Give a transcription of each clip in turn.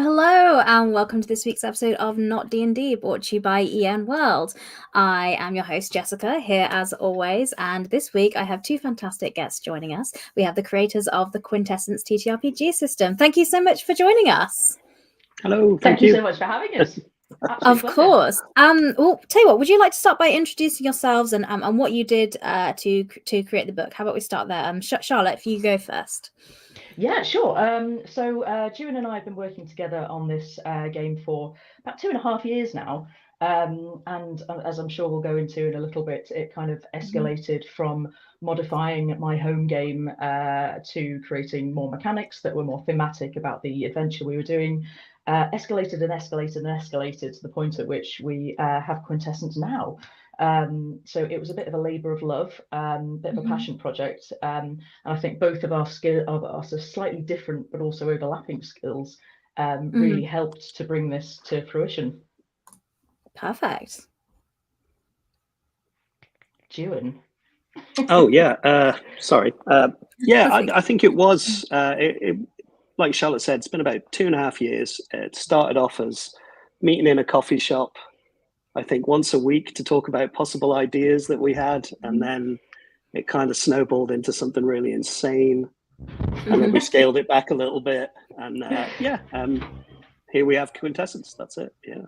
hello, and welcome to this week's episode of Not D&D, brought to you by EN World. I am your host, Jessica, here as always, and this week I have two fantastic guests joining us. We have the creators of the Quintessence TTRPG system. Thank you so much for joining us. Hello, thank you so much for having us. Of course. Well, tell you what, would you like to start by introducing yourselves and what you did to create the book? How about we start there? Charlotte, if you go first. Yeah, sure. So Jewin and I have been working together on this game for about 2.5 years now. And as I'm sure we'll go into in a little bit, it kind of escalated from modifying my home game to creating more mechanics that were more thematic about the adventure we were doing. Escalated and escalated and escalated to the point at which we have Quintessence now. So it was a bit of a labour of love, bit of a passion project, and I think both of our slightly different but also overlapping skills really helped to bring this to fruition. Perfect. Jewin. Oh yeah, sorry. I think it was. Like Charlotte said, it's been about 2.5 years. It started off as meeting in a coffee shop, I think once a week, to talk about possible ideas that we had, and then it kind of snowballed into something really insane, and then we scaled it back a little bit, and here we have Quintessence. That's it. Yeah.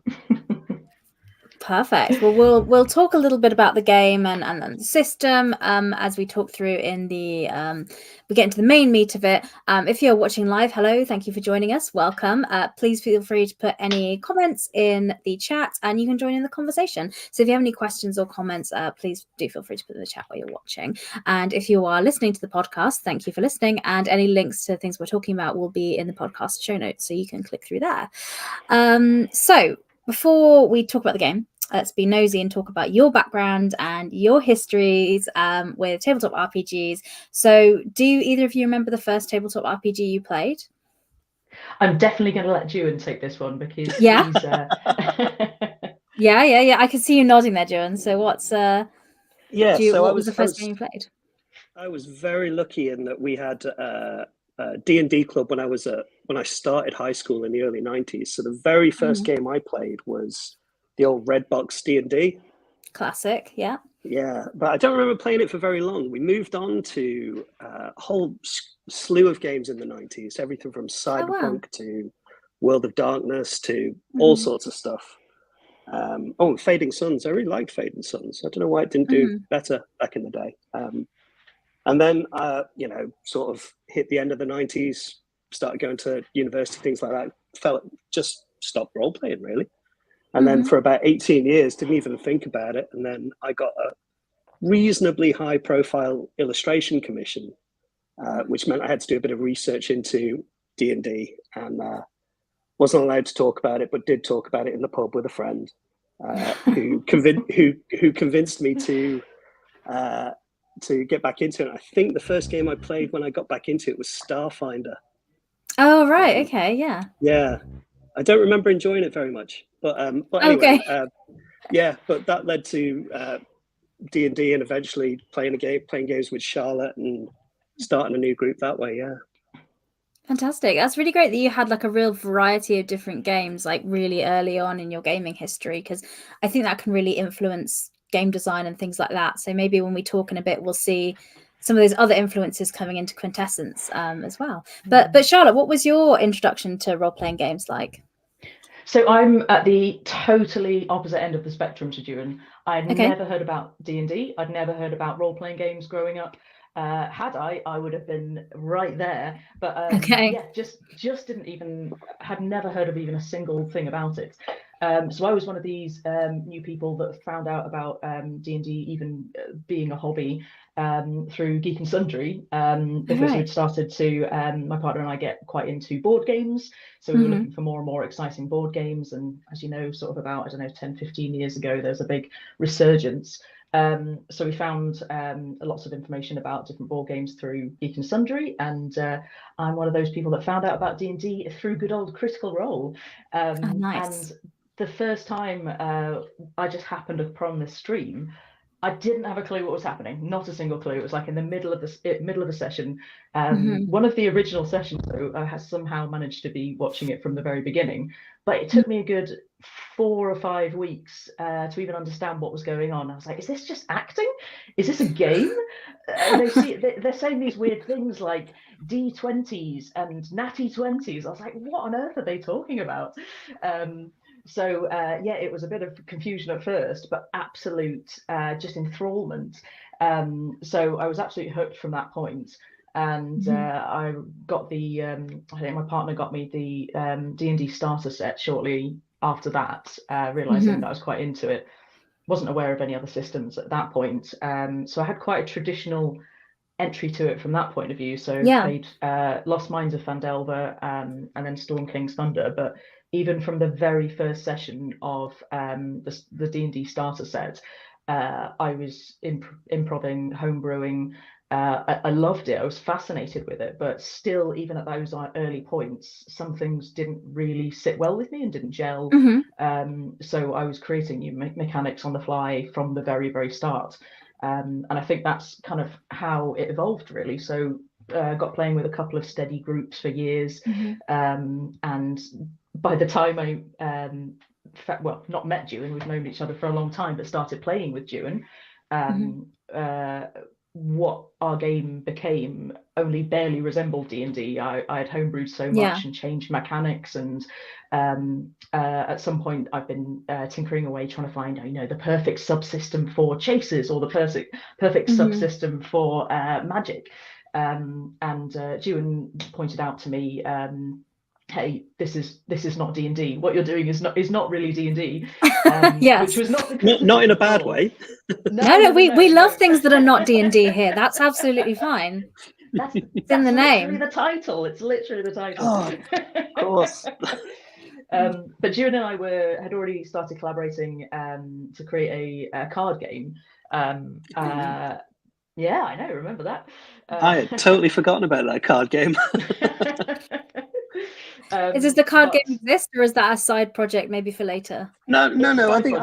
Perfect. Well, we'll talk a little bit about the game and the system as we talk through in the we get into the main meat of it. If you're watching live, hello, thank you for joining us. Welcome. Please feel free to put any comments in the chat, and you can join in the conversation. So if you have any questions or comments, please do feel free to put in the chat while you're watching. And if you are listening to the podcast, thank you for listening. And any links to things we're talking about will be in the podcast show notes, so you can click through there. So before we talk about the game, let's be nosy and talk about your background and your histories with tabletop RPGs. So do either of you remember the first tabletop RPG you played? I'm definitely going to let Jewin take this one because he's... Yeah, I can see you nodding there, Jewin. So what's what was the first game you played? I was very lucky in that we had a D&D club when I started high school in the early 90s. So the very first game I played was the old red box D&D. Classic, yeah. Yeah, but I don't remember playing it for very long. We moved on to a whole slew of games in the 90s, everything from Cyberpunk to World of Darkness to all sorts of stuff. Fading Suns. I really liked Fading Suns. I don't know why it didn't do better back in the day. And then, sort of hit the end of the 90s, started going to university, things like that. Just stopped role-playing, really. And then for about 18 years, didn't even think about it. And then I got a reasonably high-profile illustration commission, which meant I had to do a bit of research into D&D, and wasn't allowed to talk about it, but did talk about it in the pub with a friend who convinced me to get back into it. I think the first game I played when I got back into it was Starfinder. Oh, right. Okay. Yeah. Yeah. I don't remember enjoying it very much, but anyway, but that led to D&D and eventually playing games with Charlotte and starting a new group that way. Yeah. Fantastic. That's really great that you had like a real variety of different games like really early on in your gaming history, because I think that can really influence game design and things like that. So maybe when we talk in a bit, we'll see some of those other influences coming into Quintessence as well. But Charlotte, what was your introduction to role-playing games like? So I'm at the totally opposite end of the spectrum to Jewin. I'd never heard about D&D. I'd never heard about role-playing games growing up. Had I would have been right there. But just didn't even, had never heard of even a single thing about it. So I was one of these new people that found out about D&D even being a hobby through Geek and Sundry, because we'd started to, my partner and I, get quite into board games. So we were looking for more and more exciting board games. And as you know, sort of about, 10, 15 years ago, there's a big resurgence. So we found lots of information about different board games through Geek and Sundry, and I'm one of those people that found out about D&D through good old Critical Role. Nice. And the first time I just happened upon this stream, I didn't have a clue what was happening, not a single clue. It was like in the middle of the session. One of the original sessions, though, I has somehow managed to be watching it from the very beginning, but it took me a good 4 or 5 weeks to even understand what was going on. I was like, is this just acting? Is this a game? They're saying these weird things like D20s and natty 20s. I was like, what on earth are they talking about? So yeah, it was a bit of confusion at first, but absolute just enthrallment. So I was absolutely hooked from that point. And I got the, I think my partner got me the D&D starter set shortly after that, realizing that I was quite into it. Wasn't aware of any other systems at that point. So I had quite a traditional entry to it from that point of view. So played Lost Mines of Phandelver and then Storm King's Thunder. But even from the very first session of the D&D starter set, I was improving, homebrewing. I loved it. I was fascinated with it, but still, even at those early points, some things didn't really sit well with me and didn't gel. So I was creating new mechanics on the fly from the very, very start. And I think that's kind of how it evolved, really. So got playing with a couple of steady groups for years. And by the time I, well, not met Ewan, we've known each other for a long time, but started playing with Ewan, what our game became only barely resembled D&D. I had homebrewed so much and changed mechanics, and at some point I've been tinkering away trying to find, you know, the perfect subsystem for chases or the perfect subsystem for magic. And Ewan pointed out to me, hey, this is not D&D. What you're doing is not really D&D. Which was not in a bad way. No, we love things that are not D&D here. That's absolutely fine. That's in the name. The title. It's literally the title. Oh, of course. But Ewan and I had already started collaborating to create a card game. Yeah, I know. Remember that? I had totally forgotten about that card game. Does the card game exist, or is that a side project maybe for later? No. I think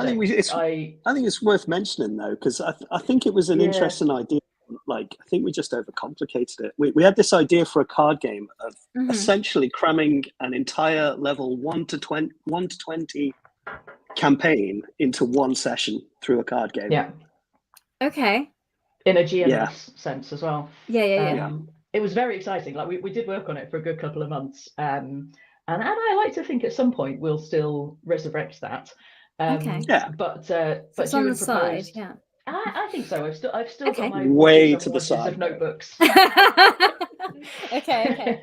it's worth mentioning though, because I think it was an interesting idea. Like, I think we just overcomplicated it. We had this idea for a card game of essentially cramming an entire level 1 to 20 campaign into one session through a card game. Yeah. Okay. In a GMS sense as well. Yeah. It was very exciting. Like we did work on it for a good couple of months, and I like to think at some point we'll still resurrect that. Okay. Yeah. But it's on the side. Yeah. I think so. I've still got my way to the side of notebooks. Okay.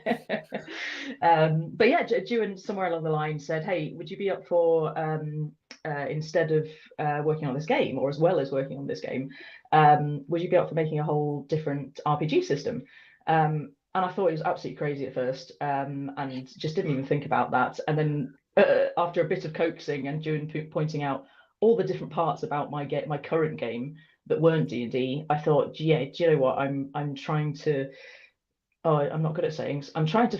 But yeah, Ewan somewhere along the line said, "Hey, would you be up for instead of working on this game, or as well as working on this game, would you be up for making a whole different RPG system?" And I thought it was absolutely crazy at first, and just didn't even think about that. And then after a bit of coaxing and Ewan pointing out all the different parts about my current game that weren't D&D, I thought, yeah, do you know what? I'm trying to. Oh, I'm not good at sayings. I'm trying to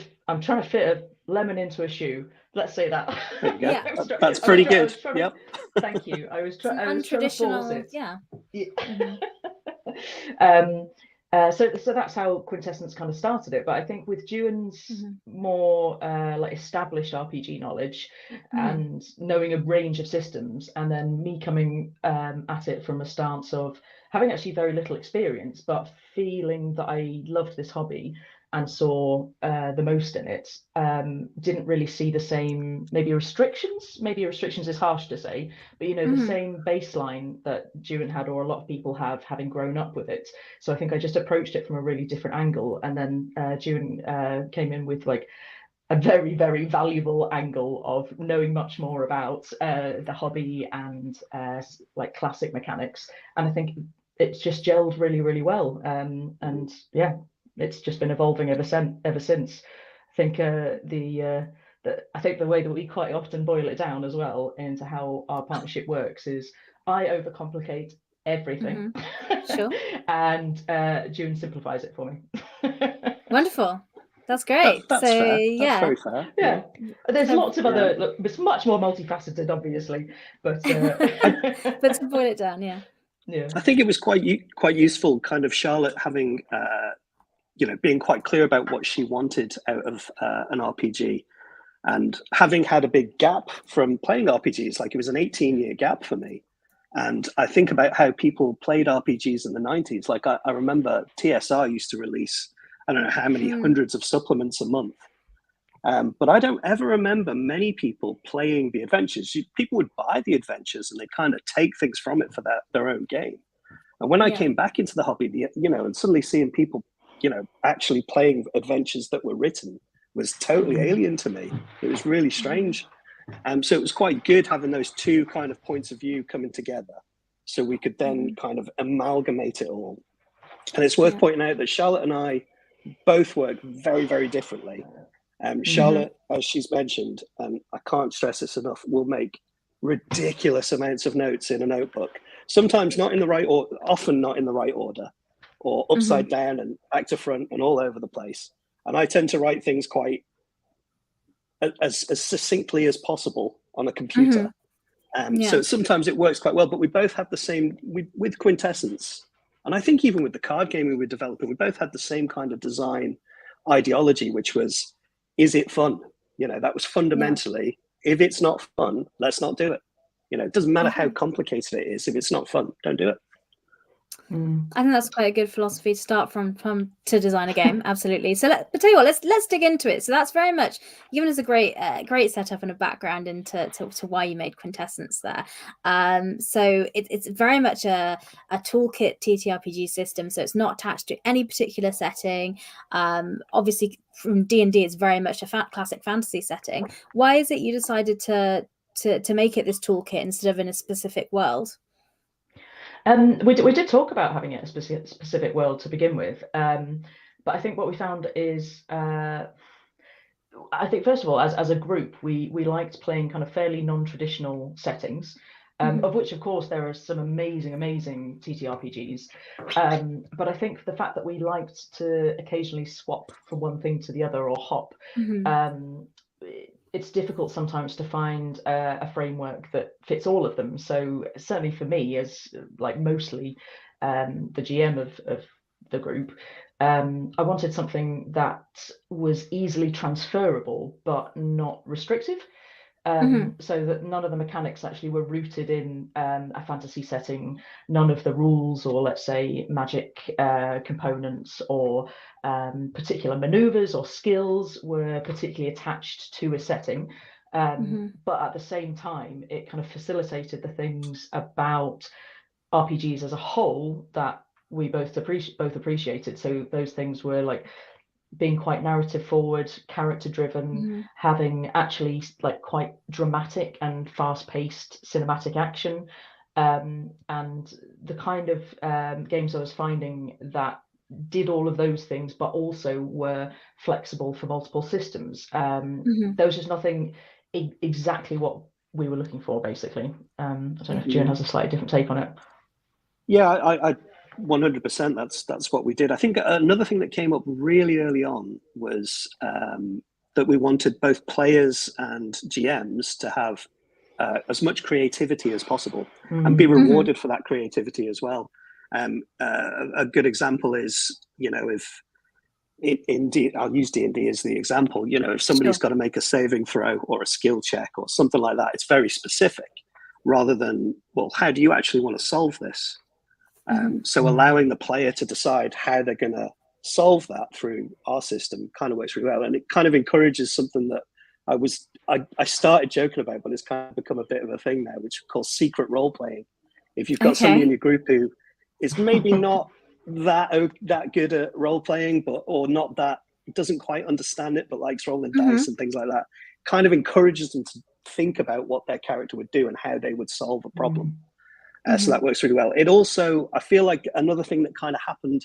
fit a lemon into a shoe. Let's say that. There you go. Yeah. That's pretty good. Yep. Thank you. I was trying to force it. Yeah. So that's how Quintessence kind of started it. But I think with Ewan's more like established RPG knowledge and knowing a range of systems, and then me coming at it from a stance of having actually very little experience, but feeling that I loved this hobby and saw the most in it, didn't really see the same restrictions is harsh to say, but the same baseline that Ewan had, or a lot of people have, having grown up with it. So I think I just approached it from a really different angle, and then Ewan came in with like a very, very valuable angle of knowing much more about the hobby and like classic mechanics, and I think it's just gelled really, really well, and yeah, it's just been evolving ever since. I think the way that we quite often boil it down as well into how our partnership works is I overcomplicate everything, sure, and Ewan simplifies it for me. Wonderful. That's great. That's fair. That's very fair. Yeah. There's lots of other. Look, it's much more multifaceted, obviously, but but to boil it down, yeah. I think it was quite useful, kind of Charlotte having, being quite clear about what she wanted out of an RPG, and having had a big gap from playing RPGs. Like, it was an 18-year gap for me. And I think about how people played RPGs in the 90s. Like, I remember TSR used to release, I don't know how many hundreds of supplements a month. But I don't ever remember many people playing the adventures. People would buy the adventures and they kind of take things from it for their own game. And when I came back into the hobby, and suddenly seeing people, actually playing adventures that were written was totally alien to me. It was really strange. So it was quite good having those two kind of points of view coming together, so we could then kind of amalgamate it all. And it's worth pointing out that Charlotte and I both work very, very differently. Charlotte, as she's mentioned, and I can't stress this enough, will make ridiculous amounts of notes in a notebook. Sometimes not in the right order, often not in the right order, or upside down and back to front and all over the place. And I tend to write things quite as succinctly as possible on a computer. So sometimes it works quite well, but we both have the same, with Quintessence, and I think even with the card game we were developing, we both had the same kind of design ideology, which was, is it fun? That was fundamentally, if it's not fun, let's not do it. It doesn't matter how complicated it is. If it's not fun, don't do it. I think that's quite a good philosophy to start from to design a game. Absolutely. So but tell you what, let's dig into it. So that's very much given us a great setup and a background into to why you made Quintessence there. So it's very much a toolkit TTRPG system. So it's not attached to any particular setting. Obviously from D&D, it's very much a classic fantasy setting. Why is it you decided to make it this toolkit instead of in a specific world? We did talk about having it a specific world to begin with, but I think what we found is, I think first of all, as a group, we liked playing kind of fairly non-traditional settings, of which of course there are some amazing TTRPGs, but I think the fact that we liked to occasionally swap from one thing to the other or hop, it's difficult sometimes to find a framework that fits all of them. So certainly for me, as like mostly the GM of the group, I wanted something that was easily transferable but not restrictive, so that none of the mechanics actually were rooted in a fantasy setting. None of the rules, or let's say magic components, or particular maneuvers or skills were particularly attached to a setting, but at the same time it kind of facilitated the things about RPGs as a whole that we both appreciated. So those things were like being quite narrative forward, character driven, having actually like quite dramatic and fast paced cinematic action, and the kind of games I was finding that did all of those things but also were flexible for multiple systems. There was just nothing exactly what we were looking for, basically. I don't know if June has a slightly different take on it. Yeah, I 100%. That's what we did. I think another thing that came up really early on was that we wanted both players and GMs to have as much creativity as possible and be rewarded for that creativity as well. A good example is, if I'll use D&D as the example. If somebody's got to make a saving throw or a skill check or something like that, it's very specific, rather than, well, how do you actually want to solve this? So allowing the player to decide how they're going to solve that through our system kind of works really well, and it kind of encourages something that I started joking about, but it's kind of become a bit of a thing now, which is called secret role playing. If you've got somebody in your group who is maybe not that good at role playing, or not that, doesn't quite understand it, but likes rolling dice and things like that, kind of encourages them to think about what their character would do and how they would solve a problem. So that works really well. It also, I feel like another thing that kind of happened,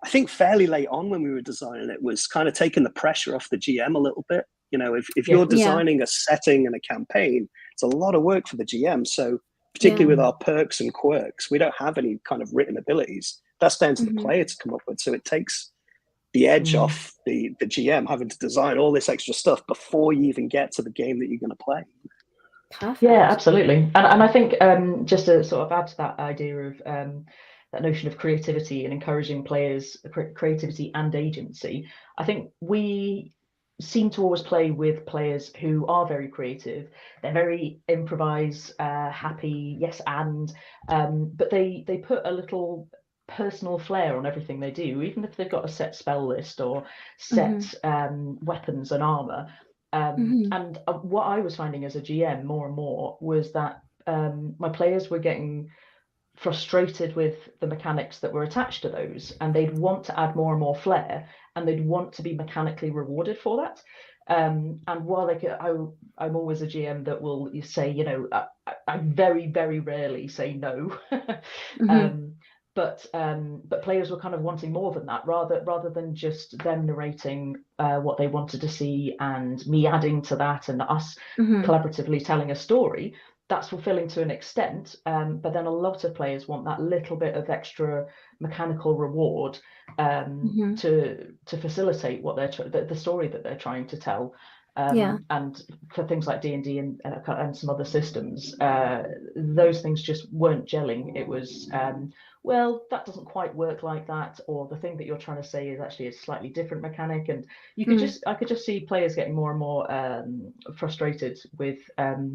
I think fairly late on when we were designing it, was kind of taking the pressure off the GM a little bit. If you're designing a setting and a campaign, it's a lot of work for the GM. So particularly with our perks and quirks, we don't have any kind of written abilities. That's down to the player to come up with. So it takes the edge off the GM having to design all this extra stuff before you even get to the game that you're going to play. Perfect. Yeah, absolutely. And I think just to sort of add to that idea of that notion of creativity and encouraging players' creativity and agency, I think we seem to always play with players who are very creative. They're very improvise, happy, yes, but they put a little personal flair on everything they do, even if they've got a set spell list or set weapons and armor. And what I was finding as a GM more and more was that my players were getting frustrated with the mechanics that were attached to those, and they'd want to add more and more flair, and they'd want to be mechanically rewarded for that. And while I'm always a GM that will say, I very, very rarely say no. But players were kind of wanting more than that, rather than just them narrating what they wanted to see and me adding to that and us collaboratively telling a story. That's fulfilling to an extent, but then a lot of players want that little bit of extra mechanical reward to facilitate what the story that they're trying to tell. And for things like D&D and some other systems, those things just weren't gelling. It was well, that doesn't quite work like that, or the thing that you're trying to say is actually a slightly different mechanic, and I could just see players getting more and more frustrated with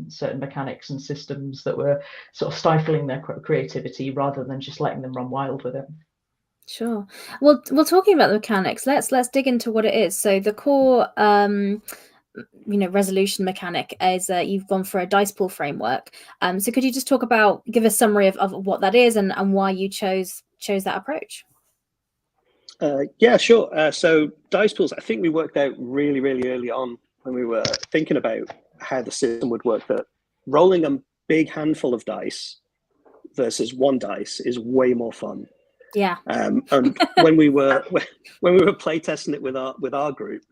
certain mechanics and systems that were sort of stifling their creativity rather than just letting them run wild with it. Sure. Well, talking about the mechanics, let's dig into what it is. So the core resolution mechanic is you've gone for a dice pool framework. So could you just give a summary of what that is and why you chose that approach? Yeah, sure. So dice pools, I think we worked out really, really early on when we were thinking about how the system would work, that rolling a big handful of dice versus one dice is way more fun. Yeah. And when we were playtesting it with our group,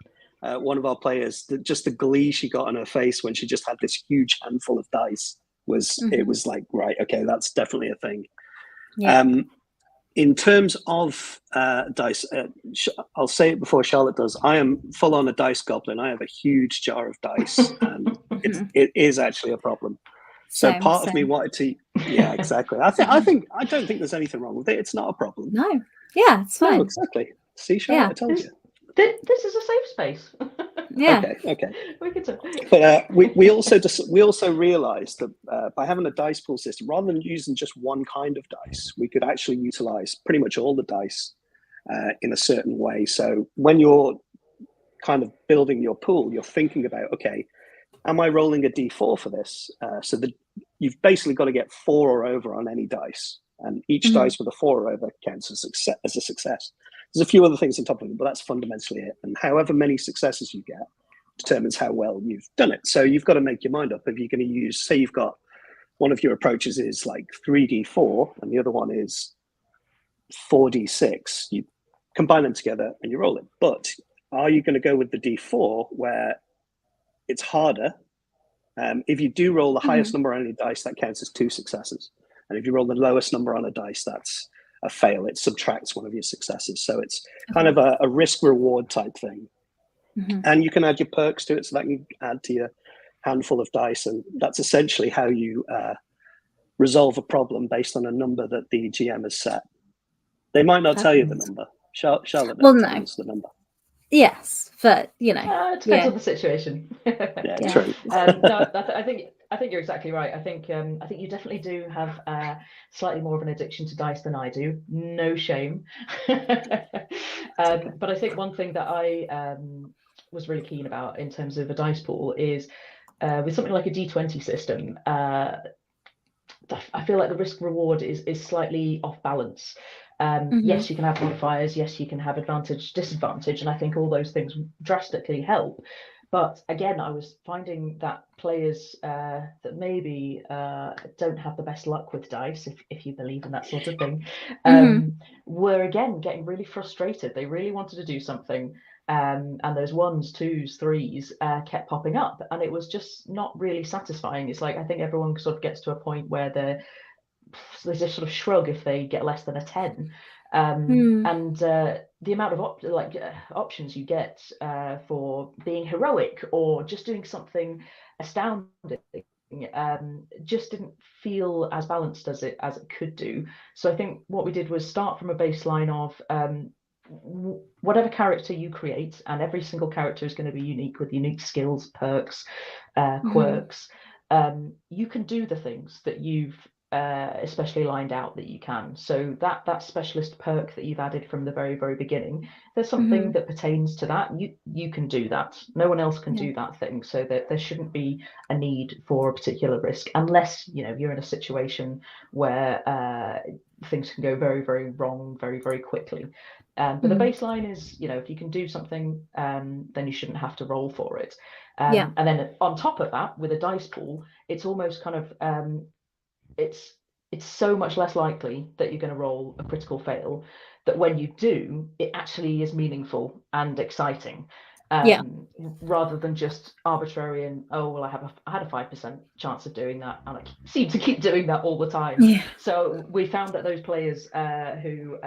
one of our players, just the glee she got on her face when she just had this huge handful of dice it was like, right, okay, that's definitely a thing. Yeah. In terms of dice, I'll say it before Charlotte does. I am full on a dice goblin. I have a huge jar of dice, and it is actually a problem. So part of me wanted to, yeah, exactly. I don't think there's anything wrong with it. It's not a problem. No, yeah, it's fine. No, exactly. See, Charlotte, I told you. This is a safe space. Yeah. Okay. We could talk. But we also realised that by having a dice pool system, rather than using just one kind of dice, we could actually utilise pretty much all the dice in a certain way. So when you're kind of building your pool, you're thinking about, okay, am I rolling a d4 for this? So that you've basically got to get 4 or over on any dice, and each dice with a 4 or over counts as a success. There's a few other things on top of it, but that's fundamentally it. And however many successes you get determines how well you've done it. So you've got to make your mind up. If you're going to use, say you've got one of your approaches is like 3d4 and the other one is 4d6, you combine them together and you roll it. But are you going to go with the d4 where it's harder? If you do roll the highest number on any dice, that counts as 2 successes. And if you roll the lowest number on a dice, that's a fail. It subtracts one of your successes. So it's kind of a risk reward type thing. And you can add your perks to it, so that can add to your handful of dice. And that's essentially how you resolve a problem based on a number that the GM has set. They might not tell you the number. Charlotte knows the number. Yes, but it depends on the situation. Yeah, true. No, I think you're exactly right. I think you definitely do have slightly more of an addiction to dice than I do. No shame. But I think one thing that I was really keen about in terms of a dice pool is with something like a D20 system. I feel like the risk reward is slightly off balance. Yes, you can have modifiers. Yes, you can have advantage, disadvantage, and I think all those things drastically help. But again, I was finding that players that maybe don't have the best luck with dice, if you believe in that sort of thing, were again getting really frustrated. They really wanted to do something, and those 1s, 2s, 3s kept popping up, and it was just not really satisfying. It's like I think everyone sort of gets to a point where they just sort of shrug if they get less than a 10. And the amount of options you get for being heroic or just doing something astounding just didn't feel as balanced as it could do. So I think what we did was start from a baseline of whatever character you create, and every single character is going to be unique with unique skills, perks, quirks. You can do the things that you've especially lined out that you can. So that specialist perk that you've added from the very, very beginning, there's something that pertains to that. You can do that. No one else can do that thing. So that there shouldn't be a need for a particular risk, unless you're in a situation where things can go very, very wrong very, very quickly. But the baseline is, if you can do something, then you shouldn't have to roll for it. And then on top of that, with a dice pool, it's almost kind of it's so much less likely that you're going to roll a critical fail, that when you do, it actually is meaningful and exciting, rather than just arbitrary and, oh well, I had a 5% chance of doing that and I seem to keep doing that all the time. So we found that those players who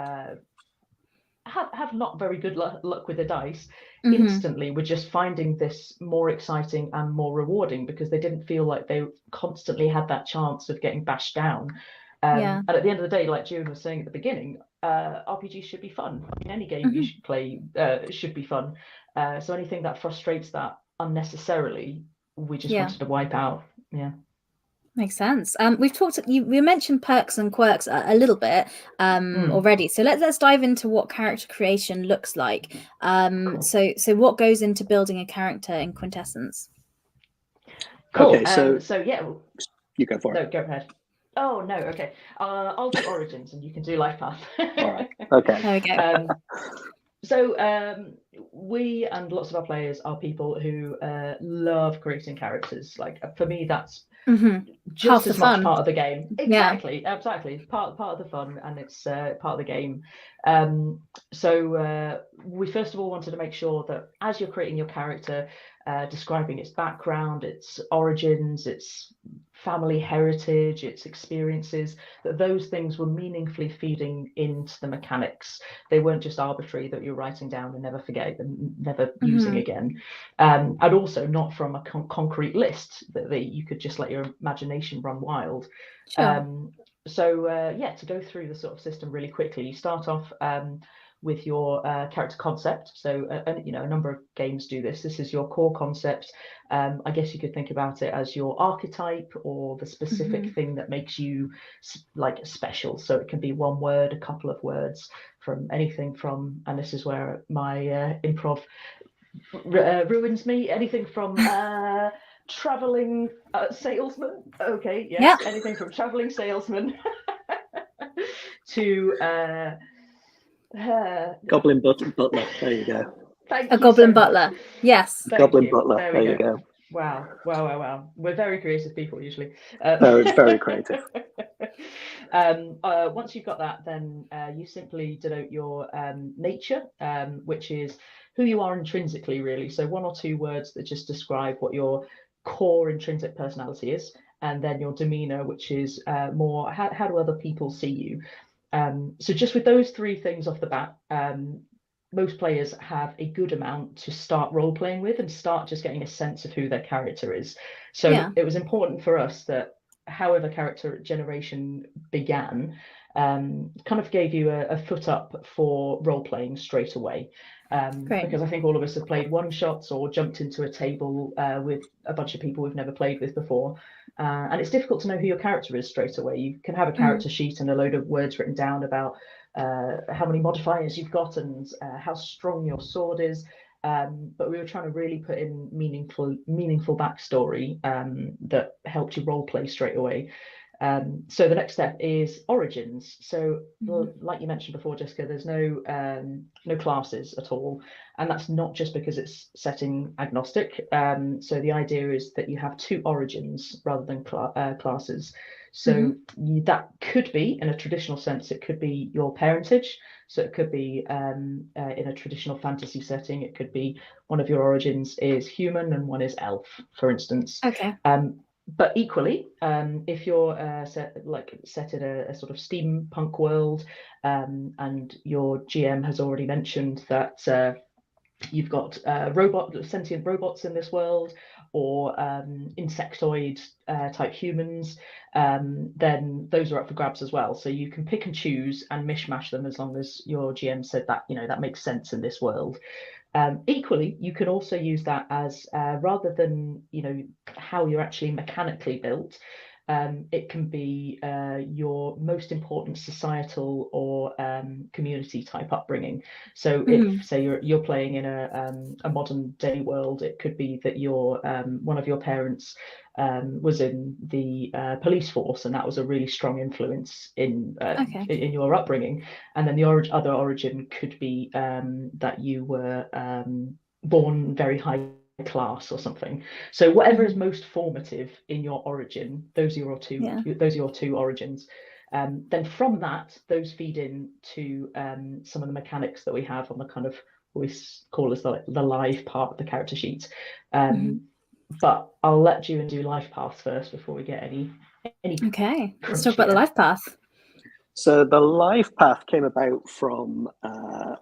have not very good luck with the dice instantly were just finding this more exciting and more rewarding, because they didn't feel like they constantly had that chance of getting bashed down. And at the end of the day, like June was saying at the beginning, RPGs should be fun. I mean, any game you should play should be fun. So anything that frustrates that unnecessarily, we just wanted to wipe out. Makes sense. We've talked. We mentioned perks and quirks a little bit already. So let's dive into what character creation looks like. Cool. So what goes into building a character in Quintessence? Cool. Okay, so yeah, you go for it. No, go ahead. Oh no. Okay. I'll do origins, and you can do life path. All right. Okay. There we go. So we and lots of our players are people who love creating characters. Like for me, that's just as much part of the game. Exactly. Part of the fun, and it's part of the game. So we first of all wanted to make sure that as you're creating your character, describing its background, its origins, its family heritage, its experiences, that those things were meaningfully feeding into the mechanics. They weren't just arbitrary that you're writing down and never forget and never using again. And also not from a concrete list that you could just let your imagination run wild. So to go through the sort of system really quickly, you start off with your character concept. So a number of games do this. This is your core concept. I guess you could think about it as your archetype, or the specific thing that makes you like special. So it can be one word, a couple of words, from anything from, and this is where my improv ruins me, anything from traveling salesman. Okay, yes, anything from traveling salesman to Goblin butler. There you go. A goblin butler. Yes. Goblin butler. There you go. Wow. We're very creative people usually. Very creative. Once you've got that, then you simply denote your nature, which is who you are intrinsically, really. So one or two words that just describe what your core intrinsic personality is, and then your demeanor, which is more how do other people see you. So just with those three things off the bat, most players have a good amount to start role playing with and start just getting a sense of who their character is. So it was important for us that however character generation began, kind of gave you a foot up for role playing straight away. Because I think all of us have played one shots or jumped into a table with a bunch of people we've never played with before. And it's difficult to know who your character is straight away. You can have a character sheet and a load of words written down about how many modifiers you've got and how strong your sword is. But we were trying to really put in meaningful backstory that helped you role play straight away. So the next step is origins. So like you mentioned before, Jessica, there's no classes at all, and that's not just because it's setting agnostic. So the idea is that you have two origins rather than classes. So that could be, in a traditional sense, it could be your parentage. So it could be in a traditional fantasy setting, it could be one of your origins is human and one is elf, for instance. Okay. But equally, if you're set in a sort of steampunk world, and your GM has already mentioned that you've got sentient robots in this world, or insectoid type humans, then those are up for grabs as well. So you can pick and choose and mishmash them as long as your GM said that, that makes sense in this world. Equally, you could also use that as rather than how you're actually mechanically built, it can be your most important societal or community type upbringing. So if, say, you're playing in a modern day world, it could be that your one of your parents was in the police force, and that was a really strong influence in your upbringing. And then the other origin could be that you were born very high class or something. So whatever is most formative in your origin, those are your two origins. Then from that, those feed in to some of the mechanics that we have on the kind of what we call as the live part of the character sheet. But I'll let you do life paths first before we get any. Okay, let's talk about the life path. So the life path came about from I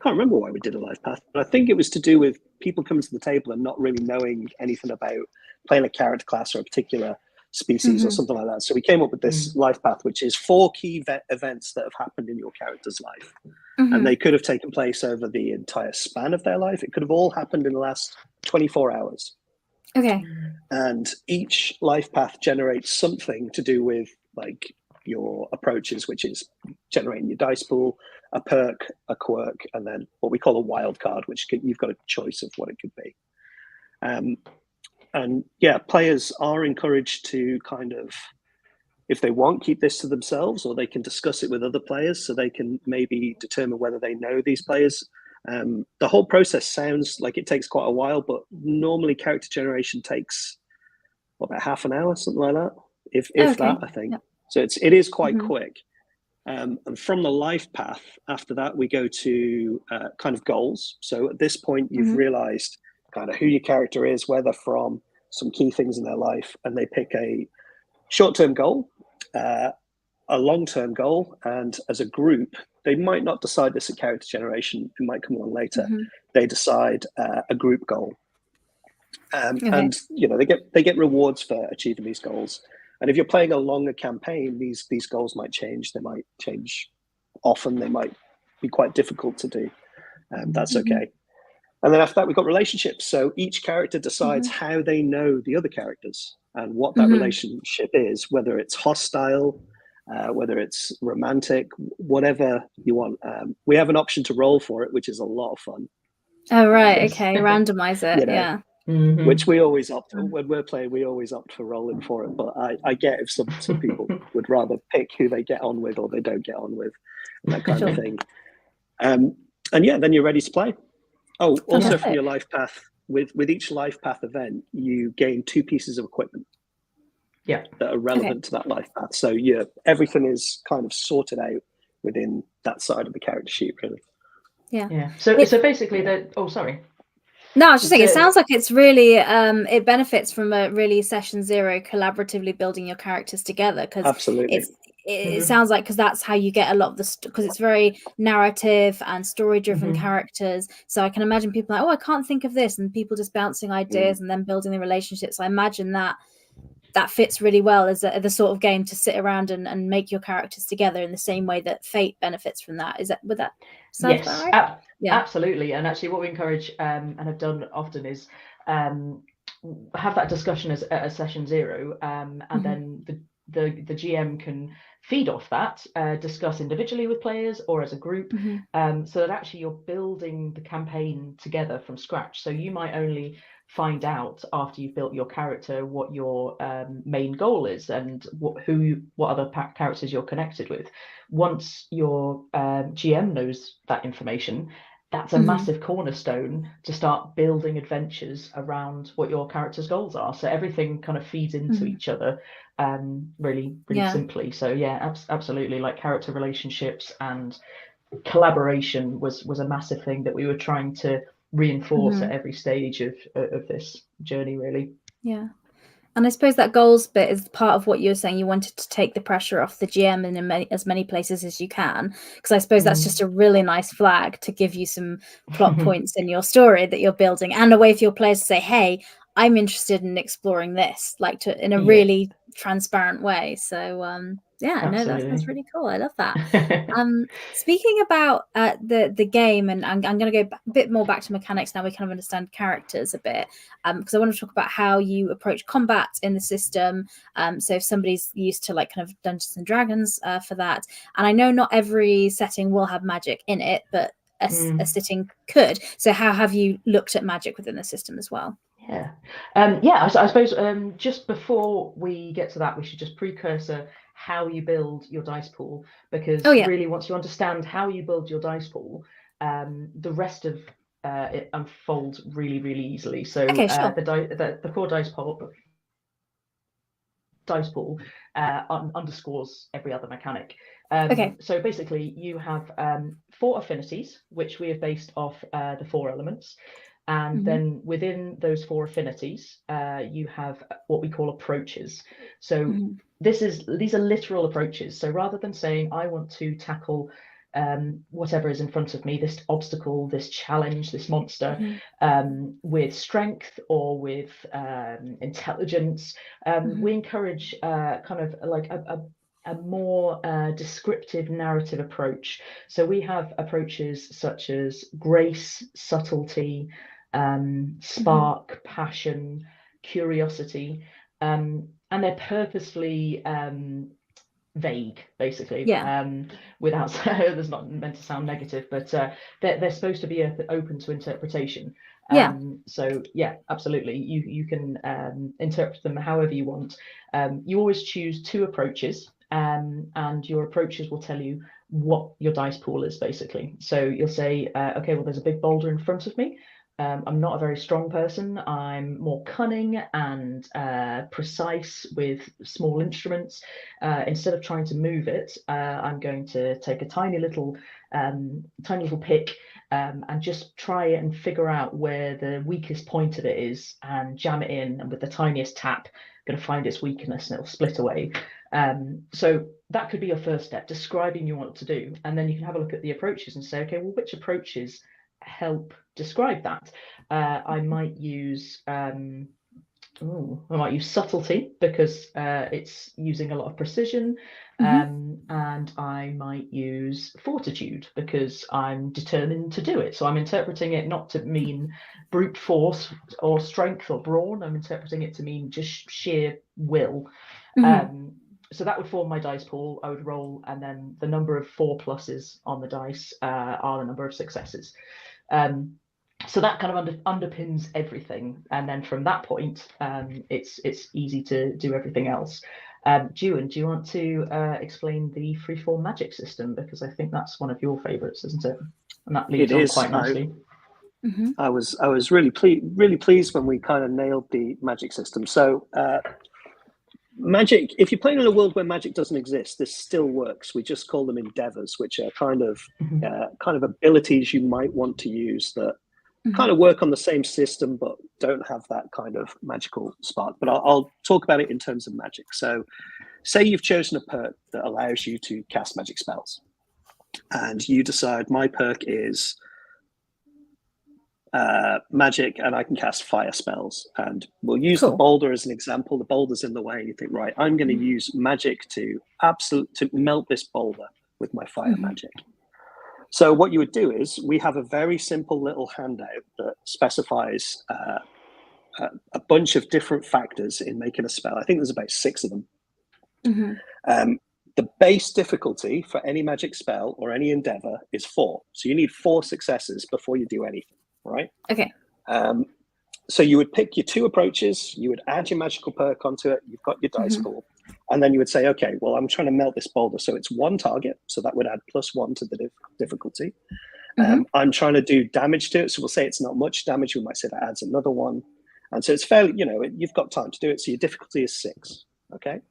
can't remember why we did a life path, but I think it was to do with people coming to the table and not really knowing anything about playing a character class or a particular species or something like that. So we came up with this life path, which is 4 key events that have happened in your character's life. And they could have taken place over the entire span of their life. It could have all happened in the last 24 hours. Okay. And each life path generates something to do with like your approaches, which is generating your dice pool, a perk, a quirk, and then what we call a wild card, which you've got a choice of what it could be. And yeah, players are encouraged to kind of, if they want, keep this to themselves, or they can discuss it with other players so they can maybe determine whether they know these players. The whole process sounds like it takes quite a while, but normally character generation takes about half an hour, something like that, if that, I think. Yep. So it is quite quick. And from the life path, after that, we go to kind of goals. So at this point, you've realized kind of who your character is, where they're from, some key things in their life, and they pick a short-term goal, a long-term goal, and as a group, they might not decide this at character generation. It might come along later. They decide a group goal, and they get rewards for achieving these goals. And if you're playing a longer campaign, these goals might change. They might change often. They might be quite difficult to do. That's okay. And then after that, we've got relationships. So each character decides how they know the other characters and what that relationship is, whether it's hostile, whether it's romantic, whatever you want. We have an option to roll for it, which is a lot of fun. Oh, right. Okay. Randomize it. Yeah. Which we always opt for. When we're playing, we always opt for rolling for it. But I get if some people would rather pick who they get on with or they don't get on with, and that kind of thing. And yeah, then you're ready to play. Oh, also from your life path, with each life path event, you gain 2 pieces of equipment that are relevant to that life path. So everything is kind of sorted out within that side of the character sheet, really. Yeah. So basically sorry. No, I was just saying, it sounds like it's really, it benefits from a really session 0 collaboratively building your characters together. Because absolutely. It sounds like, because that's how you get a lot of the, because it's very narrative and story driven characters. So I can imagine people like, oh, I can't think of this, and people just bouncing ideas and then building the relationships. I imagine that fits really well as the sort of game to sit around and make your characters together in the same way that Fate benefits from that. Would that sound right? Absolutely. And actually what we encourage and have done often is have that discussion at a session 0, and then the GM can feed off that, discuss individually with players or as a group, so that actually you're building the campaign together from scratch. So you might only find out after you've built your character what your main goal is and what other characters you're connected with. Once your GM knows that information, that's a massive cornerstone to start building adventures around what your character's goals are. So everything kind of feeds into each other really simply. So yeah, absolutely, like character relationships and collaboration was a massive thing that we were trying to reinforce at every stage of this journey, really. Yeah. And I suppose that goals bit is part of what you were saying. You wanted to take the pressure off the GM in as many places as you can, because I suppose that's just a really nice flag to give you some plot points in your story that you're building, and a way for your players to say, hey, I'm interested in exploring this, like in a really transparent way. So yeah, no, that sounds really cool. I love that. Speaking about the game, and I'm going to go a bit more back to mechanics now. We kind of understand characters a bit, because I want to talk about how you approach combat in the system. So if somebody's used to like kind of Dungeons and Dragons for that, and I know not every setting will have magic in it, but a setting could. So how have you looked at magic within the system as well? Yeah, I suppose just before we get to that, we should just precursor how you build your dice pool, because really once you understand how you build your dice pool, the rest of it unfolds really, really easily. So the core dice pool underscores every other mechanic. So basically you have 4 affinities, which we have based off the 4 elements. And then within those 4 affinities, you have what we call approaches. So these are literal approaches. So rather than saying, I want to tackle whatever is in front of me, this obstacle, this challenge, this monster, with strength or with intelligence, we encourage kind of like a more descriptive narrative approach. So we have approaches such as grace, subtlety, spark, passion, curiosity, and they're purposefully vague, basically, without that's not meant to sound negative, but they're supposed to be open to interpretation. So yeah, absolutely, you can interpret them however you want. You always choose 2 approaches, and your approaches will tell you what your dice pool is, basically. So you'll say, okay, well, there's a big boulder in front of me. I'm not a very strong person. I'm more cunning and precise with small instruments. Instead of trying to move it, I'm going to take a tiny little pick and just try and figure out where the weakest point of it is and jam it in. And with the tiniest tap, I'm going to find its weakness and it'll split away. So that could be your first step, describing you want to do. And then you can have a look at the approaches and say, okay, well, which approaches help describe that? I might use subtlety, because it's using a lot of precision, and I might use fortitude because I'm determined to do it. So I'm interpreting it not to mean brute force or strength or brawn. I'm interpreting it to mean just sheer will. So that would form my dice pool. I would roll, and then the number of 4 pluses on the dice are the number of successes. So that kind of underpins everything, and then from that point, it's easy to do everything else. Juan, do you want to explain the freeform magic system, because I think that's one of your favourites, isn't it? And that leads on quite nicely. I was really pleased when we kind of nailed the magic system. So magic, if you're playing in a world where magic doesn't exist, this still works. We just call them endeavors, which are kind of abilities you might want to use that kind of work on the same system but don't have that kind of magical spark. But I'll talk about it in terms of magic. So say you've chosen a perk that allows you to cast magic spells, and you decide my perk is magic and I can cast fire spells, and we'll use the boulder as an example. The boulder's in the way, and you think, right, I'm going to use magic to melt this boulder with my fire magic. So what you would do is, we have a very simple little handout that specifies a bunch of different factors in making a spell. I think there's about 6 of them. The base difficulty for any magic spell or any endeavor is 4. So you need 4 successes before you do anything, right? Okay. So you would pick your 2 approaches, you would add your magical perk onto it, you've got your dice pool, and then you would say, okay, well, I'm trying to melt this boulder. So it's 1 target, so that would add +1 to the difficulty. I'm trying to do damage to it, so we'll say it's not much damage, we might say that adds another 1. And so it's fairly, you've got time to do it, so your difficulty is 6, okay?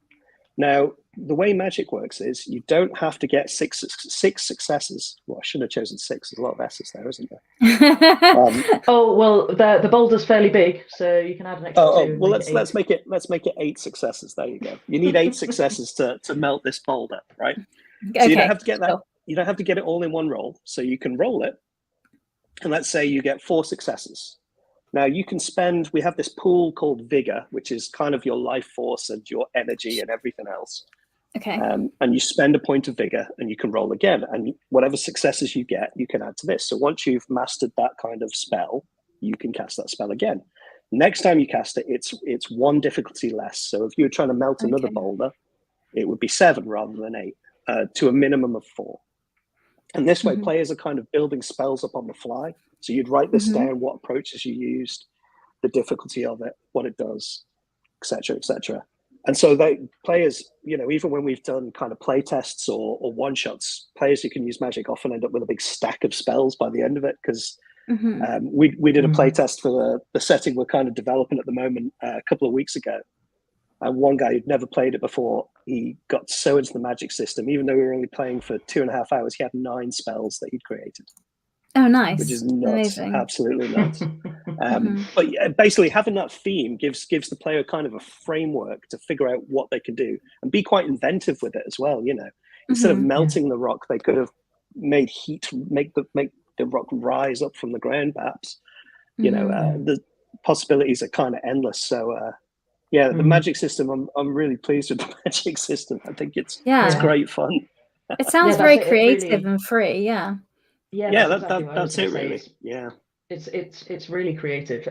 Now, the way magic works is you don't have to get six successes. Well, I shouldn't have chosen 6. There's a lot of S's there, isn't there? Oh well, the boulder's fairly big, so you can add an extra 2. Well, let's make it 8 successes. There you go. You need 8 successes to melt this boulder, right? So you don't have to get that. You don't have to get it all in one roll. So you can roll it, and let's say you get 4 successes. Now you can spend. We have this pool called Vigor, which is kind of your life force and your energy and everything else. Okay. And you spend a point of Vigor, and you can roll again. And whatever successes you get, you can add to this. So once you've mastered that kind of spell, you can cast that spell again. Next time you cast it, it's 1 difficulty less. So if you're trying to melt another boulder, it would be 7 rather than 8, to a minimum of 4. And this way, players are kind of building spells up on the fly. So you'd write this down, what approaches you used, the difficulty of it, what it does, etc., etc. And so players, even when we've done kind of play tests or one-shots, players who can use magic often end up with a big stack of spells by the end of it, because we did a play test for the setting we're kind of developing at the moment a couple of weeks ago. And one guy who'd never played it before, he got so into the magic system, even though we were only playing for 2.5 hours, he had 9 spells that he'd created. Oh, nice. Which is nuts. Amazing. Absolutely nuts. But yeah, basically having that theme gives the player kind of a framework to figure out what they can do and be quite inventive with it as well. Instead of melting the rock, they could have made heat, make the rock rise up from the ground, perhaps. The possibilities are kind of endless. So the magic system, I'm really pleased with the magic system. I think it's great fun. It sounds very creative and free. That's it really. It's really creative.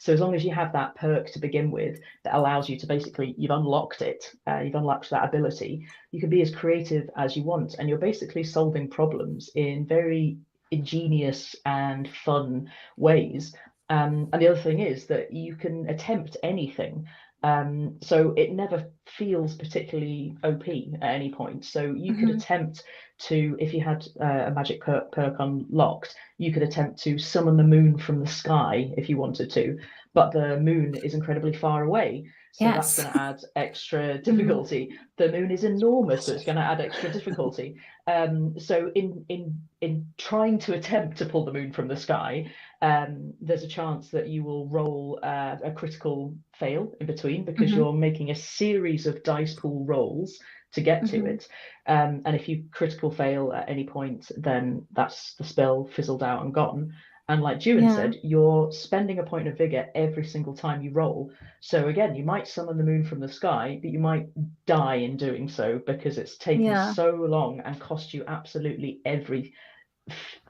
So as long as you have that perk to begin with that allows you to basically, you've unlocked it, you've unlocked that ability, you can be as creative as you want, and you're basically solving problems in very ingenious and fun ways. And the other thing is that you can attempt anything. So it never feels particularly OP at any point. So you could attempt to, if you had a magic perk unlocked, you could attempt to summon the moon from the sky if you wanted to, but the moon is incredibly far away. So that's going to add extra difficulty. The moon is enormous, so it's going to add extra difficulty. So in trying to attempt to pull the moon from the sky, there's a chance that you will roll a critical fail in between, because you're making a series of dice pool rolls to get to it. And if you critical fail at any point, then that's the spell fizzled out and gone. And like Juin said, you're spending a point of vigor every single time you roll. So again, you might summon the moon from the sky, but you might die in doing so because it's taken so long and cost you absolutely every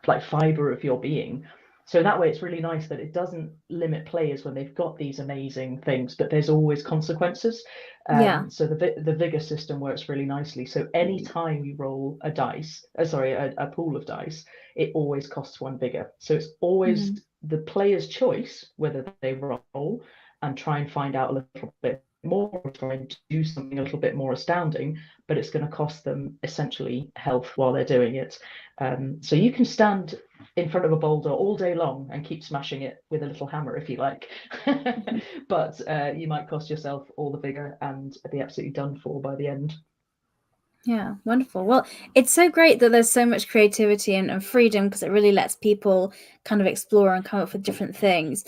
fiber of your being. So that way it's really nice that it doesn't limit players when they've got these amazing things, but there's always consequences. So the vigor system works really nicely. So anytime you roll a pool of dice, it always costs 1 vigor. So it's always the player's choice whether they roll and try and find out a little bit more, or try and do something a little bit more astounding, but it's going to cost them essentially health while they're doing it. So you can stand in front of a boulder all day long and keep smashing it with a little hammer if you like, but you might cost yourself all the vigor and be absolutely done for by the end. Yeah, wonderful. Well, it's so great that there's so much creativity and freedom, because it really lets people kind of explore and come up with different things.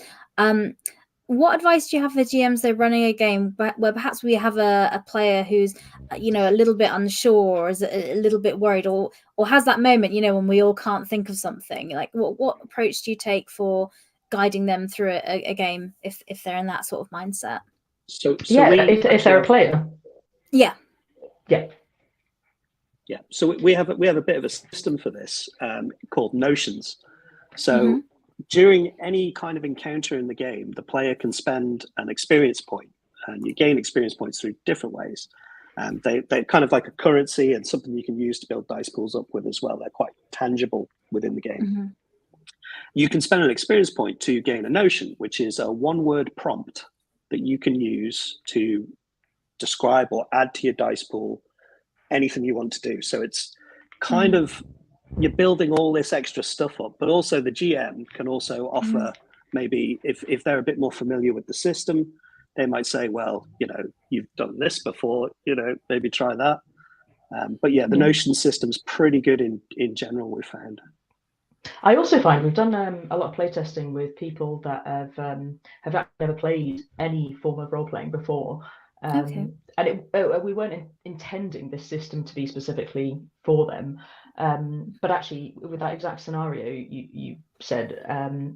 What advice do you have for GMs they're running a game where perhaps we have a player who's, a little bit unsure, or is a little bit worried, or has that moment, when we all can't think of something? Like, what approach do you take for guiding them through a game if they're in that sort of mindset? So if they're a player. Yeah. So we have a bit of a system for this called Notions. So during any kind of encounter in the game, the player can spend an experience point, and you gain experience points through different ways. They're kind of like a currency and something you can use to build dice pools up with as well. They're quite tangible within the game. You can spend an experience point to gain a notion, which is a 1-word prompt that you can use to describe or add to your dice pool anything you want to do. So it's kind of, you're building all this extra stuff up, but also the GM can also offer, maybe if they're a bit more familiar with the system, they might say, well, you've done this before, maybe try that. But yeah, the notion system's pretty good in general, we found. I also find we've done a lot of playtesting with people that have actually never played any form of role playing before, and we weren't intending this system to be specifically for them, but actually with that exact scenario you said,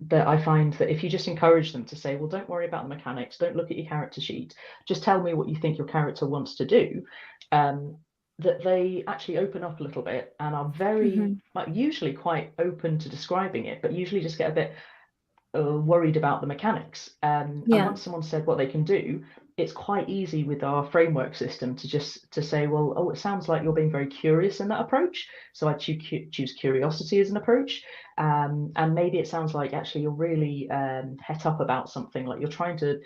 that I find that if you just encourage them to say, well, don't worry about the mechanics, don't look at your character sheet, just tell me what you think your character wants to do, that they actually open up a little bit and are very, usually quite open to describing it, but usually just get a bit worried about the mechanics. And once someone said what they can do, it's quite easy with our framework system to say, well, oh, it sounds like you're being very curious in that approach, so I choose curiosity as an approach. And maybe it sounds like actually you're really het up about something, like you're trying to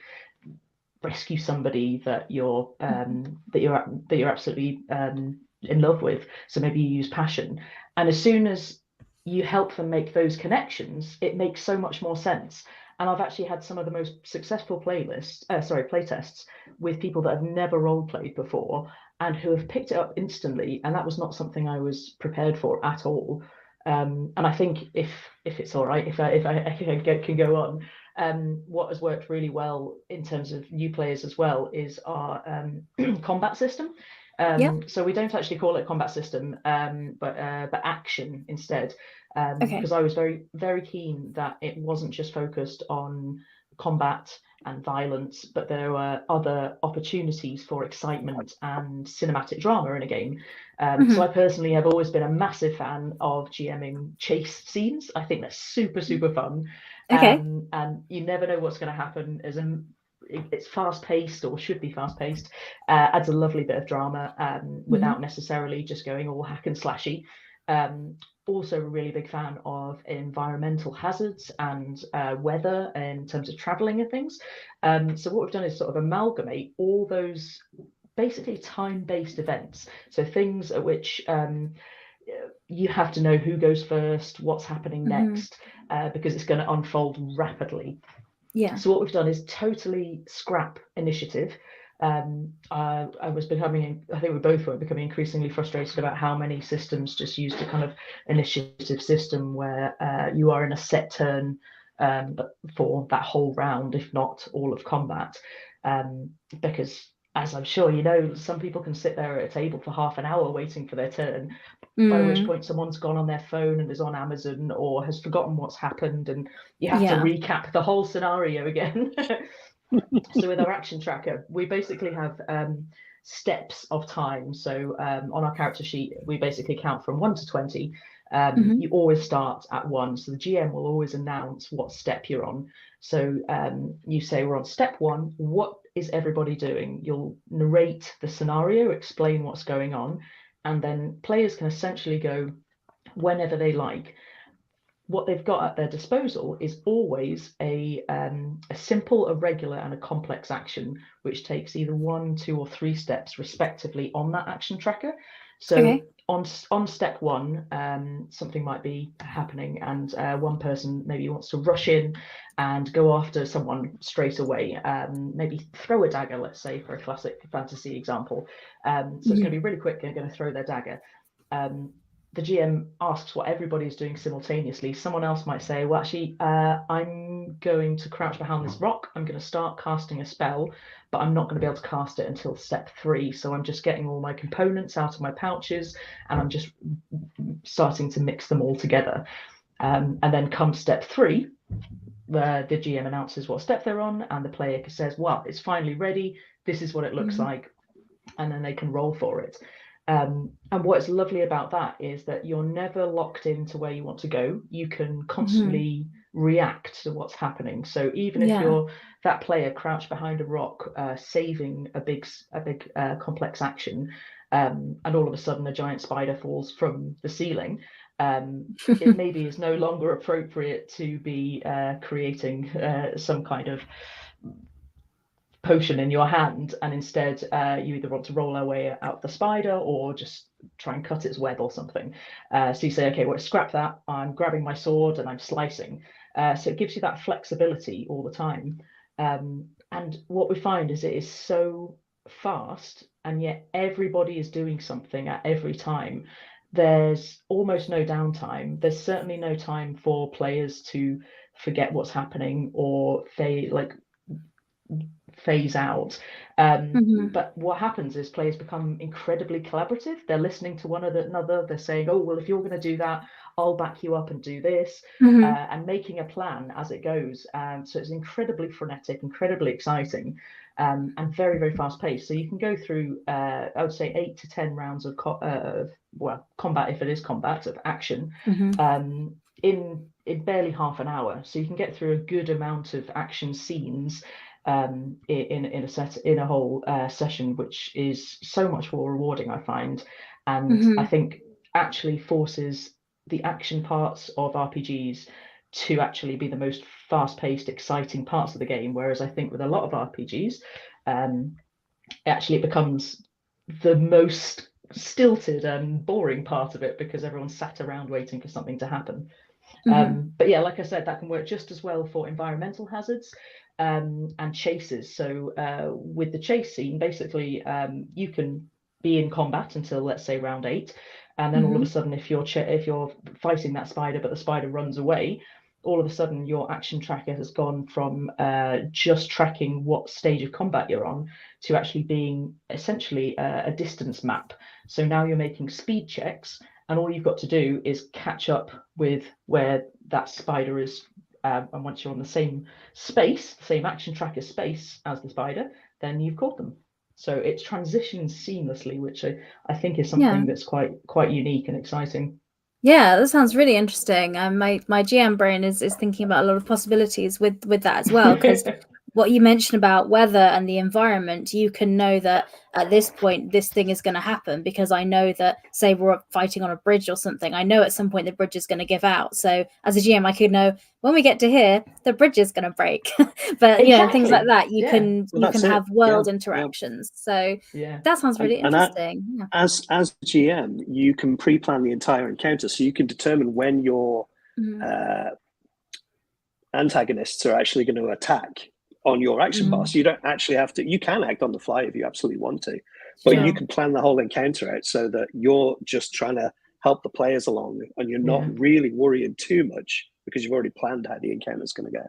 rescue somebody that you're absolutely in love with, so maybe you use passion. And as soon as you help them make those connections, it makes so much more sense. And I've actually had some of the most successful playtests with people that have never role played before and who have picked it up instantly, and that was not something I was prepared for at all. And I think if it's all right, if I can go on, what has worked really well in terms of new players as well is our combat system. So we don't actually call it combat system, but action instead, because I was very, very keen that it wasn't just focused on combat and violence, but there were other opportunities for excitement and cinematic drama in a game. So I personally have always been a massive fan of GMing chase scenes. I think that's super, super fun. And you never know what's going to happen. It's fast paced, or should be fast paced, adds a lovely bit of drama without necessarily just going all hack and slashy. Also a really big fan of environmental hazards and weather in terms of traveling and things. So what we've done is sort of amalgamate all those basically time-based events. So things at which you have to know who goes first, what's happening next, because it's going to unfold rapidly. So what we've done is totally scrap initiative. I think we both were becoming increasingly frustrated about how many systems just use the kind of initiative system where you are in a set turn for that whole round, if not all of combat, because, as I'm sure you know, some people can sit there at a table for half an hour waiting for their turn, by which point someone's gone on their phone and is on Amazon or has forgotten what's happened, and you have to recap the whole scenario again. So with our action tracker, we basically have steps of time. So on our character sheet, we basically count from 1 to 20. You always start at 1, so the GM will always announce what step you're on. So you say, we're on step 1, what is everybody doing? You'll narrate the scenario, explain what's going on, and then players can essentially go whenever they like. What they've got at their disposal is always a simple, a regular, and a complex action, which takes either 1, 2, or 3 steps respectively on that action tracker. So on step 1, something might be happening, and one person maybe wants to rush in and go after someone straight away, maybe throw a dagger, let's say, for a classic fantasy example. So it's going to be really quick, they're going to throw their dagger. The GM asks what everybody is doing simultaneously. Someone else might say, well, actually, I'm going to crouch behind this rock. I'm going to start casting a spell, but I'm not going to be able to cast it until step 3. So I'm just getting all my components out of my pouches, and I'm just starting to mix them all together. And then come step 3, where the GM announces what step they're on, and the player says, well, it's finally ready. This is what it looks like. And then they can roll for it. And what's lovely about that is that you're never locked into where you want to go. You can constantly react to what's happening. So even if you're that player crouched behind a rock, saving a big complex action, and all of a sudden a giant spider falls from the ceiling, it maybe is no longer appropriate to be creating some kind of potion in your hand, and instead you either want to roll our way out of the spider or just try and cut its web or something. So you say, okay, well, scrap that, I'm grabbing my sword and I'm slicing. So it gives you that flexibility all the time. And what we find is it is so fast, and yet everybody is doing something at every time. There's almost no downtime. There's certainly no time for players to forget what's happening or phase out. But what happens is players become incredibly collaborative. They're listening to one another. They're saying, oh, well, if you're going to do that, I'll back you up and do this, and making a plan as it goes. So it's incredibly frenetic, incredibly exciting, and very, very fast paced. So you can go through, I would say, 8 to 10 rounds of combat, if it is combat, of action, in barely half an hour. So you can get through a good amount of action scenes in a whole session, which is so much more rewarding, I find, and I think actually forces the action parts of RPGs to actually be the most fast-paced, exciting parts of the game. Whereas I think with a lot of RPGs, actually it becomes the most stilted and boring part of it because everyone's sat around waiting for something to happen. But yeah, like I said, that can work just as well for environmental hazards and chases. So with the chase scene, basically you can be in combat until, let's say, round 8, and then all of a sudden, if you're fighting that spider but the spider runs away, all of a sudden your action tracker has gone from just tracking what stage of combat you're on to actually being essentially a distance map. So now you're making speed checks, and all you've got to do is catch up with where that spider is. And once you're on the same space, the same action tracker space as the spider, then you've caught them. So it transitions seamlessly, which I think is something that's quite unique and exciting. Yeah, that sounds really interesting. My GM brain is thinking about a lot of possibilities with that as well, because what you mentioned about weather and the environment, you can know that at this point this thing is going to happen, because I know that, say we're fighting on a bridge or something, I know at some point the bridge is going to give out. So as a GM, I could know when we get to here the bridge is going to break. But you know, things like that, you can have world interactions. So that sounds really interesting. As GM, you can pre-plan the entire encounter, so you can determine when your antagonists are actually going to attack on your action bar. So you don't actually have to, you can act on the fly if you absolutely want to, but you can plan the whole encounter out so that you're just trying to help the players along, and you're not really worrying too much because you've already planned how the encounter is going to go.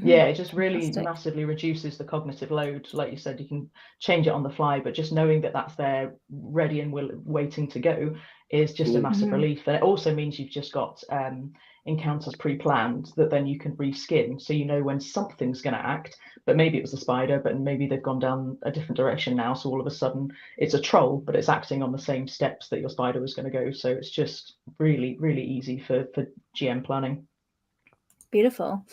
Yeah, it just really massively reduces the cognitive load. Like you said, you can change it on the fly, but just knowing that that's there ready and waiting to go is just a massive relief. And it also means you've just got encounters pre-planned that then you can reskin, so you know when something's going to act, but maybe it was a spider, but maybe they've gone down a different direction now, so all of a sudden it's a troll, but it's acting on the same steps that your spider was going to go. So it's just really, really easy for GM planning. Beautiful.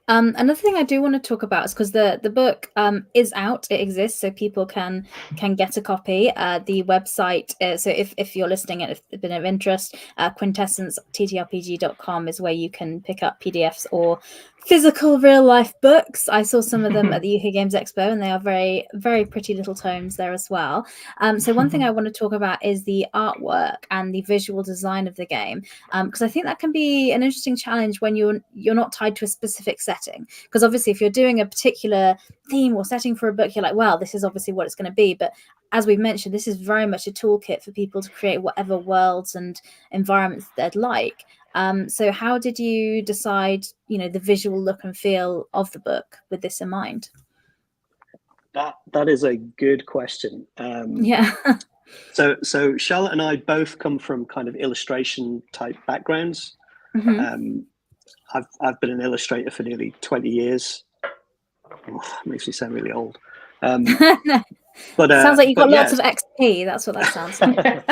Another thing I do want to talk about is because the book is out, it exists, so people can get a copy. The website, so if you're listening and if it's been of interest, Quintessence TTRPG.com is where you can pick up PDFs or physical real life books. I saw some of them at the UK Games Expo, and they are very, very pretty little tomes there as well. So one thing I want to talk about is the artwork and the visual design of the game, because I think that can be an interesting challenge when you're not tied to a specific setting. Because obviously if you're doing a particular theme or setting for a book, you're like, well, this is obviously what it's going to be. But as we've mentioned, this is very much a toolkit for people to create whatever worlds and environments they'd like. So how did you decide, the visual look and feel of the book with this in mind? That is a good question. So Charlotte and I both come from kind of illustration type backgrounds. I've been an illustrator for nearly 20 years. Makes me sound really old. But sounds like you've got lots of XP. That's what that sounds like.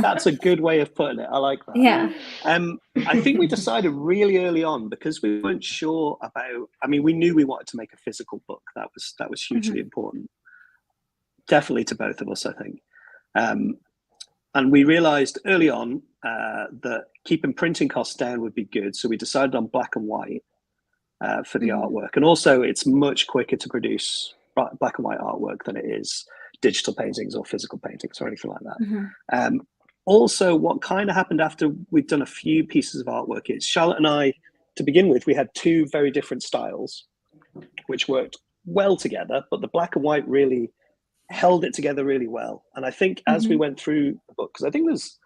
That's a good way of putting it. I like that. Yeah. I think we decided really early on, because we weren't sure about, we knew we wanted to make a physical book. That was hugely important. Definitely to both of us, I think. And we realized early on that keeping printing costs down would be good. So we decided on black and white for the artwork. And also it's much quicker to produce black and white artwork than it is digital paintings or physical paintings or anything like that. Also, what kind of happened after we'd done a few pieces of artwork is Charlotte and I, to begin with, we had two very different styles, which worked well together, but the black and white really held it together really well. And I think as we went through the book, because I think there's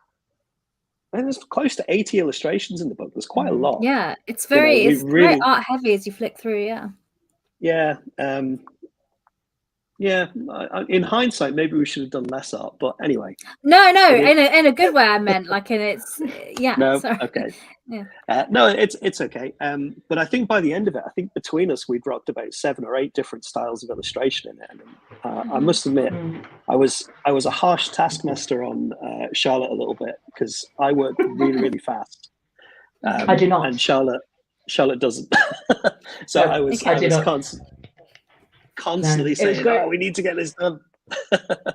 close to 80 illustrations in the book. There's quite a lot. Yeah, it's very, it's very art heavy as you flick through. Yeah. In hindsight, maybe we should have done less art, but anyway. No, in a good way. I meant like in its No, sorry. okay. Yeah. No, it's okay. But I think by the end of it, I think between us we'd rocked about 7 or 8 different styles of illustration in it. And I must admit, I was a harsh taskmaster on Charlotte a little bit because I work really, really fast. I do not, and Charlotte doesn't. So no, I was constantly saying, "Oh, we need to get this done."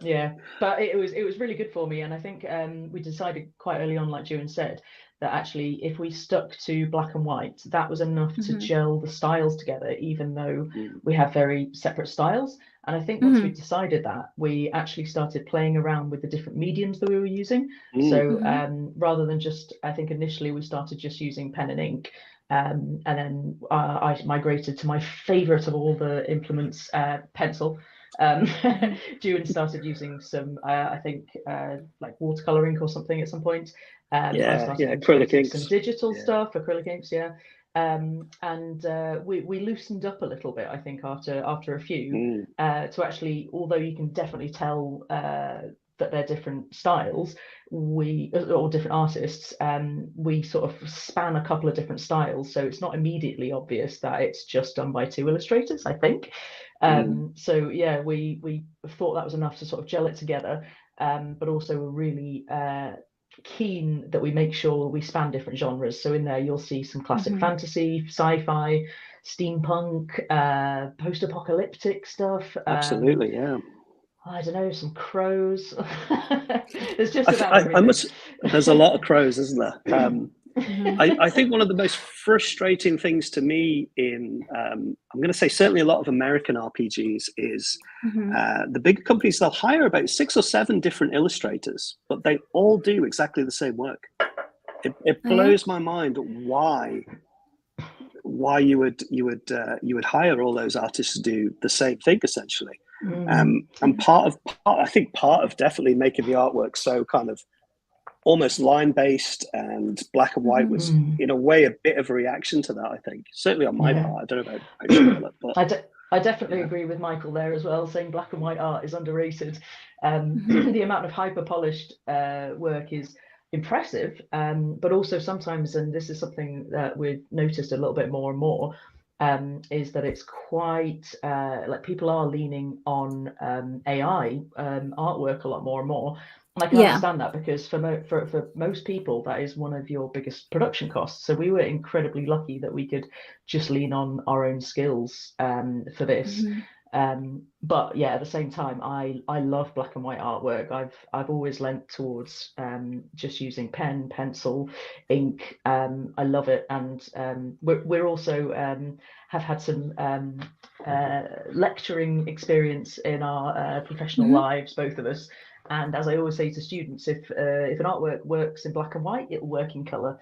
Yeah, but it was really good for me, and I think we decided quite early on, like Julian said, that actually if we stuck to black and white, that was enough to gel the styles together, even though we have very separate styles. And I think once we decided that, we actually started playing around with the different mediums that we were using. So rather than just, I think initially we started just using pen and ink. And then I migrated to my favorite of all the implements, pencil. Julian started using some, I think, like watercolor ink or something at some point. I started acrylic inks. Some digital stuff, acrylic inks, and we loosened up a little bit, I think, after a few, to actually, although you can definitely tell that they're different styles, or different artists, we sort of span a couple of different styles, so it's not immediately obvious that it's just done by 2 illustrators, I think. So yeah, we thought that was enough to sort of gel it together, but also we're really keen that we make sure we span different genres. So in there you'll see some classic fantasy, sci-fi, steampunk, post-apocalyptic stuff. Absolutely, yeah. I don't know, some crows. There's just about there's a lot of crows, isn't there? I think one of the most frustrating things to me in, I'm going to say certainly a lot of American RPGs is the big companies, they'll hire about 6 or 7 different illustrators, but they all do exactly the same work. It blows my mind why you would hire all those artists to do the same thing essentially. And part of definitely making the artwork so kind of almost line based and black and white was in a way a bit of a reaction to that, I think, certainly on my part. I don't know about Charlotte, but I definitely agree with Michael there as well, saying black and white art is underrated. The amount of hyper polished work is impressive, but also sometimes, and this is something that we've noticed a little bit more and more, is that it's quite like people are leaning on AI artwork a lot more and more. And I can understand that, because for most people, that is one of your biggest production costs. So we were incredibly lucky that we could just lean on our own skills for this. But yeah, at the same time, I love black and white artwork. I've always lent towards just using pen, pencil, ink. I love it, and we're also have had some lecturing experience in our professional lives, both of us. And as I always say to students, if an artwork works in black and white, it'll work in color.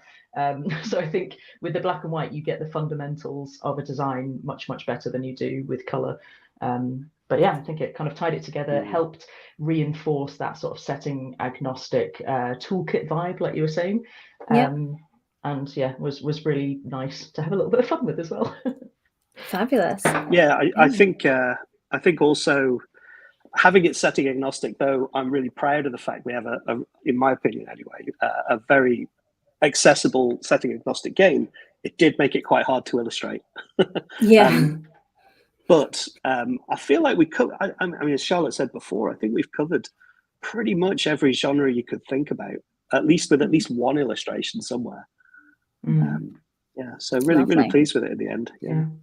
So I think with the black and white, you get the fundamentals of a design much better than you do with color. But yeah, I think it kind of tied it together, helped reinforce that sort of setting agnostic toolkit vibe, like you were saying. And yeah, was really nice to have a little bit of fun with as well. Fabulous. Yeah, I think also having it setting agnostic, though, I'm really proud of the fact we have in my opinion anyway, a very accessible setting agnostic game. It did make it quite hard to illustrate. But I feel like we could. I mean, as Charlotte said before, I think we've covered pretty much every genre you could think about, at least with at least one illustration somewhere. So really pleased with it in the end.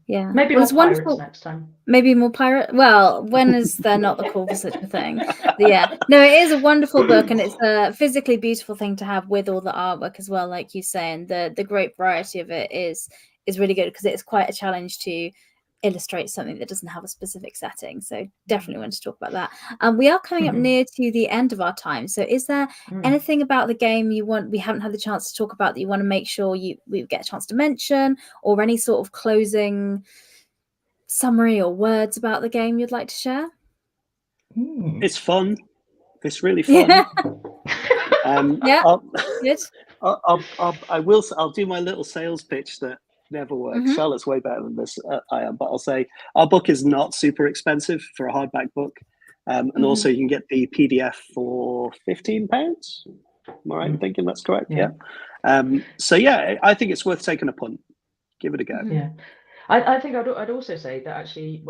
Yeah. Maybe more pirates next time. Maybe more pirate. Well, when is there not the call for such a thing? Yeah. No, it is a wonderful book, and it's a physically beautiful thing to have with all the artwork as well, like you say, and the great variety of it is really good, because it's quite a challenge to illustrate something that doesn't have a specific setting. So definitely want to talk about that. We are coming up near to the end of our time. So is there anything about the game we haven't had the chance to talk about that you want to make sure we get a chance to mention, or any sort of closing summary or words about the game you'd like to share? It's fun. It's really fun. Yeah. Good. I'll do my little sales pitch that never works. Charlotte's way better than this. I am, but I'll say our book is not super expensive for a hardback book, and also you can get the PDF for £15. Am I right in thinking that's correct? Yeah. So yeah, I think it's worth taking a punt. Give it a go. Yeah. I think I'd also say that actually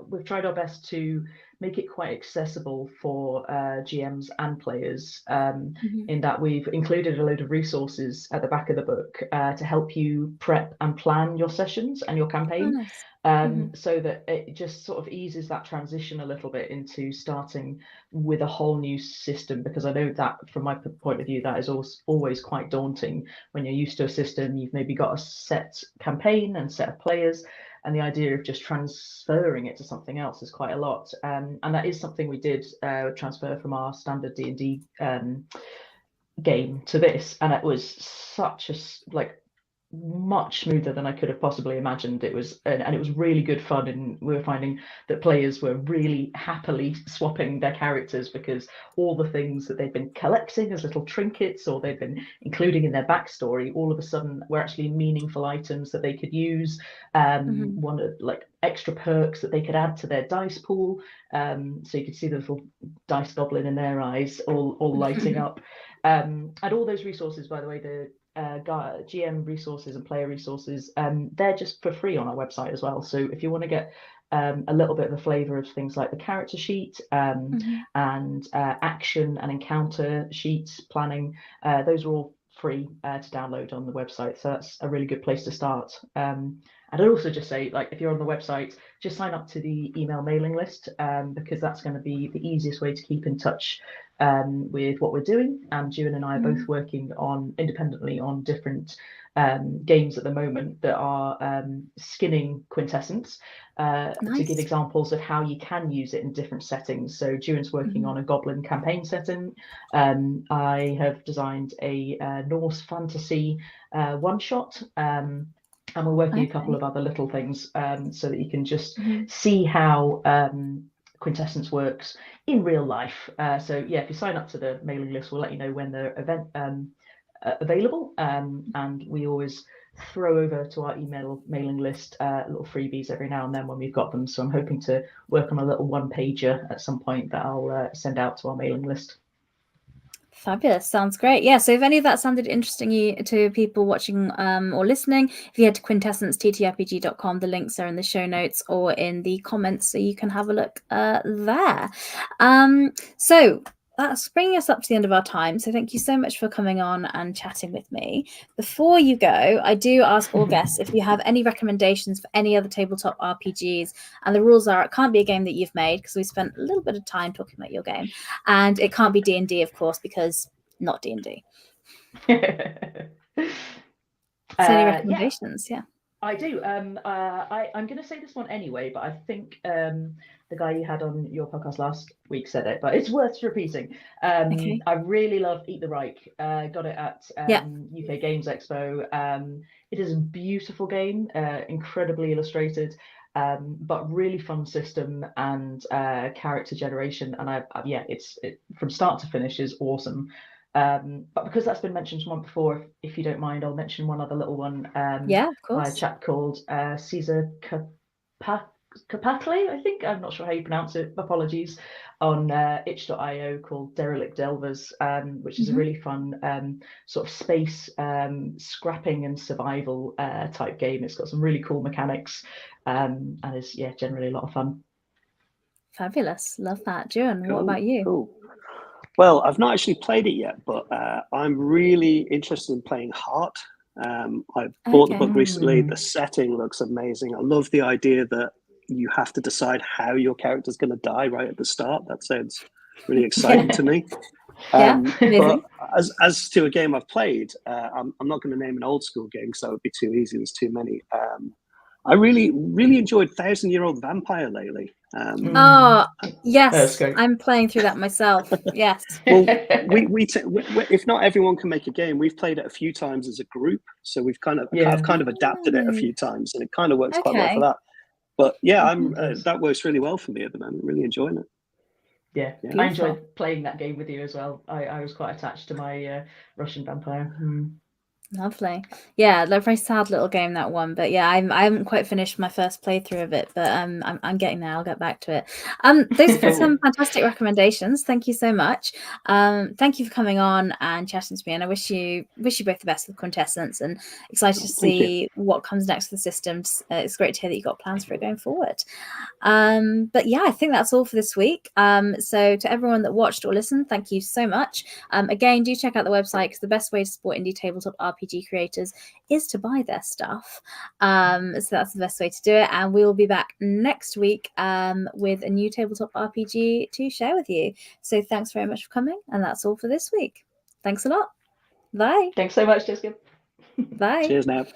we've tried our best to make it quite accessible for GMs and players, in that we've included a load of resources at the back of the book to help you prep and plan your sessions and your campaign. Oh, nice. So that it just sort of eases that transition a little bit into starting with a whole new system, because I know that from my point of view, that is always quite daunting when you're used to a system. You've maybe got a set campaign and set of players, and the idea of just transferring it to something else is quite a lot. And that is something we did transfer from our standard D&D game to this, and it was such a much smoother than I could have possibly imagined. It was, and it was really good fun, and we were finding that players were really happily swapping their characters, because all the things that they'd been collecting as little trinkets or they'd been including in their backstory all of a sudden were actually meaningful items that they could use, one of extra perks that they could add to their dice pool, so you could see the little dice goblin in their eyes all lighting up, and all those resources, by the way, the GM resources and player resources, they're just for free on our website as well. So if you want to get a little bit of a flavour of things like the character sheet and action and encounter sheets planning, those are all free to download on the website. So that's a really good place to start. And I'd also just say, if you're on the website, just sign up to the email mailing list, because that's going to be the easiest way to keep in touch with what we're doing. And Ewan and I are both working independently on different games at the moment that are skinning Quintessence, to give examples of how you can use it in different settings. So Ewan's working on a goblin campaign setting. I have designed a Norse fantasy one-shot, and we're working a couple of other little things, so that you can just see how Quintessence works in real life. So yeah, if you sign up to the mailing list, we'll let you know when they're available, and we always throw over to our email mailing list little freebies every now and then when we've got them. So I'm hoping to work on a little one-pager at some point that I'll send out to our mailing list. Fabulous. Sounds great. Yeah. So if any of that sounded interesting to people watching or listening, if you head to quintessencettrpg.com, the links are in the show notes or in the comments, so you can have a look there. So that's bringing us up to the end of our time. So thank you so much for coming on and chatting with me. Before you go, I do ask all guests if you have any recommendations for any other tabletop RPGs. And the rules are, it can't be a game that you've made, because we spent a little bit of time talking about your game. And it can't be D&D, of course, because not D&D. So any recommendations? Yeah. I do. I'm going to say this one anyway, but I think the guy you had on your podcast last week said it, but it's worth repeating. Okay. I really love Eat the Reich. Got it at UK Games Expo. It is a beautiful game, incredibly illustrated, but really fun system and character generation. And it's from start to finish is awesome. But because that's been mentioned once before, if you don't mind, I'll mention one other little one. Of course. By a chap called Caesar Capacle, I think. I'm not sure how you pronounce it. Apologies. On itch.io, called Derelict Delvers, which is a really fun sort of space scrapping and survival type game. It's got some really cool mechanics, and is generally a lot of fun. Fabulous. Love that. Ewan, what about you? Cool. Well, I've not actually played it yet, but I'm really interested in playing Heart. I bought the book recently. The setting looks amazing. I love the idea that you have to decide how your character's going to die right at the start. That sounds really exciting to me. But as to a game I've played, I'm not going to name an old school game because that would be too easy. There's too many. I really enjoyed 1,000-Year-Old Vampire lately. Yes, I'm playing through that myself. Yes. Well, if not everyone can make a game, we've played it a few times as a group, so I've kind of adapted it a few times, and it kind of works quite well for that. But yeah, I'm that works really well for me at the moment. Really enjoying it. Yeah, Beautiful. I enjoyed playing that game with you as well. I was quite attached to my Russian vampire. Lovely. Yeah, a very sad little game, that one. But yeah, I haven't quite finished my first playthrough of it, but I'm getting there. I'll get back to it. Those have been some fantastic recommendations. Thank you so much. Thank you for coming on and chatting to me. And I wish you both the best with Quintessence, and excited to see what comes next for the systems. It's great to hear that you've got plans for it going forward. But yeah, I think that's all for this week. So to everyone that watched or listened, thank you so much. Again, do check out the website, because the best way to support indie tabletop RPG creators is to buy their stuff. So that's the best way to do it. And we will be back next week with a new tabletop RPG to share with you. So thanks very much for coming. And that's all for this week. Thanks a lot. Bye. Thanks so much, Jessica. Bye. Cheers, Nav.